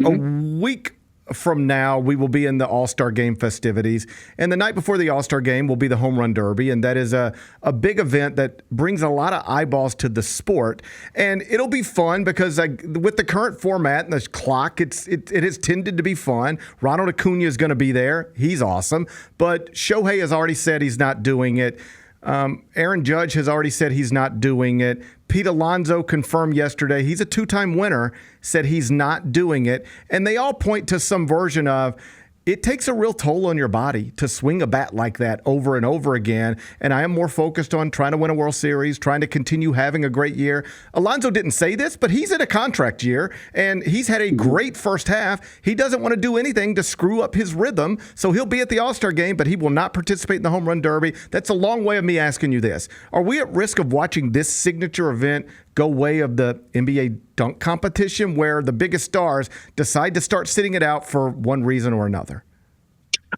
a week from now, we will be in the All-Star Game festivities. And the night before the All-Star Game will be the Home Run Derby. And that is a big event that brings a lot of eyeballs to the sport. And it'll be fun because with the current format and the clock, it has tended to be fun. Ronald Acuna is going to be there. He's awesome. But Shohei has already said he's not doing it. Aaron Judge has already said he's not doing it. Pete Alonso confirmed yesterday he's a two-time winner, said he's not doing it. And they all point to some version of it takes a real toll on your body to swing a bat like that over and over again. And I am more focused on trying to win a World Series, trying to continue having a great year. Alonso didn't say this, but he's in a contract year, and he's had a great first half. He doesn't want to do anything to screw up his rhythm, so he'll be at the All-Star Game, but he will not participate in the Home Run Derby. That's a long way of me asking you this. Are we at risk of watching this signature event go way of the NBA dunk competition where the biggest stars decide to start sitting it out for one reason or another?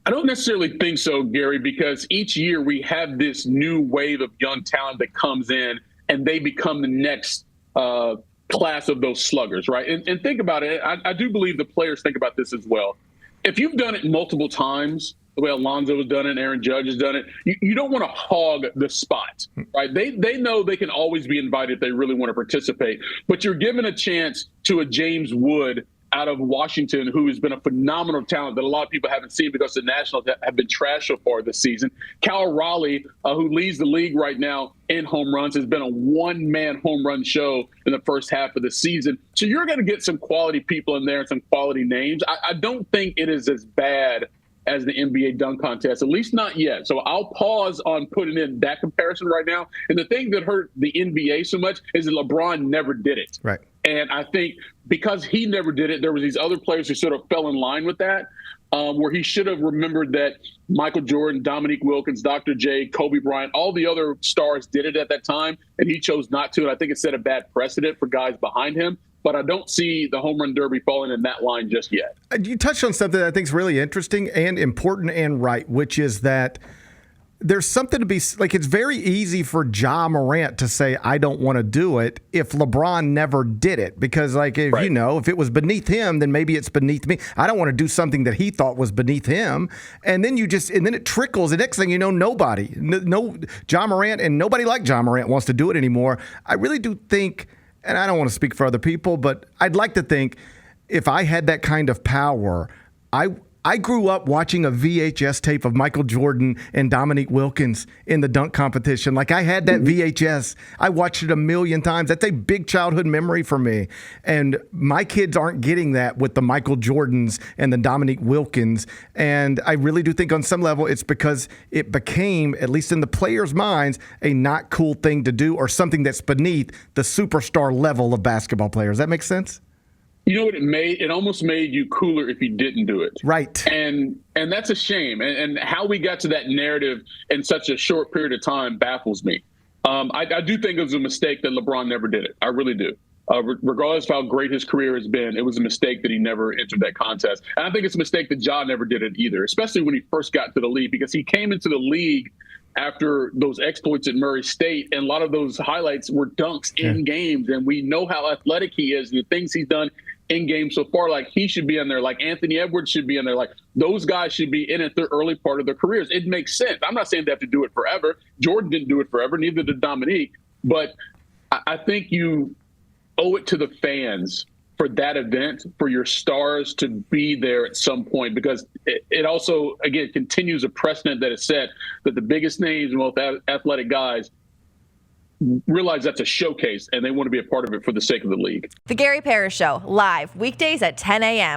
I don't necessarily think so, Gary, because each year we have this new wave of young talent that comes in and they become the next class of those sluggers, right? And think about it. I do believe the players think about this as well. If you've done it multiple times, the way Alonso has done it, Aaron Judge has done it, you don't want to hog the spot, right? They know they can always be invited if they really want to participate, but you're given a chance to a James Wood out of Washington, who has been a phenomenal talent that a lot of people haven't seen because the Nationals have been trash so far this season. Cal Raleigh, who leads the league right now in home runs, has been a one-man home run show in the first half of the season. So you're going to get some quality people in there and some quality names. I don't think it is as bad as the NBA dunk contest, at least not yet. So I'll pause on putting in that comparison right now. And the thing that hurt the NBA so much is that LeBron never did it. Right. And I think because he never did it, there was these other players who sort of fell in line with that, where he should have remembered that Michael Jordan, Dominique Wilkins, Dr. J, Kobe Bryant, all the other stars did it at that time, and he chose not to. And I think it set a bad precedent for guys behind him. But I don't see the Home Run Derby falling in that line just yet. You touched on something that I think is really interesting and important and right, which is that there's something to be like, it's very easy for Ja Morant to say, I don't want to do it if LeBron never did it. Because like, if right. if it was beneath him, then maybe it's beneath me. I don't want to do something that he thought was beneath him. And then and then it trickles. The next thing you know, nobody, no Ja Morant and nobody like Ja Morant wants to do it anymore. I really do think, and I don't want to speak for other people, but I'd like to think if I had that kind of power, I grew up watching a VHS tape of Michael Jordan and Dominique Wilkins in the dunk competition. Like I had that VHS. I watched it a million times. That's a big childhood memory for me. And my kids aren't getting that with the Michael Jordans and the Dominique Wilkins. And I really do think on some level it's because it became, at least in the players' minds, a not cool thing to do or something that's beneath the superstar level of basketball players. That makes sense? You know what it made? It almost made you cooler if you didn't do it. Right. And that's a shame. And how we got to that narrative in such a short period of time baffles me. I do think it was a mistake that LeBron never did it. I really do. Regardless of how great his career has been, it was a mistake that he never entered that contest. And I think it's a mistake that Ja never did it either, especially when he first got to the league, because he came into the league after those exploits at Murray State, and a lot of those highlights were dunks in games, and we know how athletic he is and the things he's done in games so far. Like he should be in there, like Anthony Edwards should be in there, like those guys should be in at the early part of their careers. It makes sense. I'm not saying they have to do it forever. Jordan didn't do it forever, neither did Dominique, but I think you owe it to the fans for that event, for your stars to be there at some point, because it also, again, continues a precedent that is set that the biggest names and most athletic guys realize that's a showcase and they want to be a part of it for the sake of the league. The Gary Parrish Show, live weekdays at 10 a.m.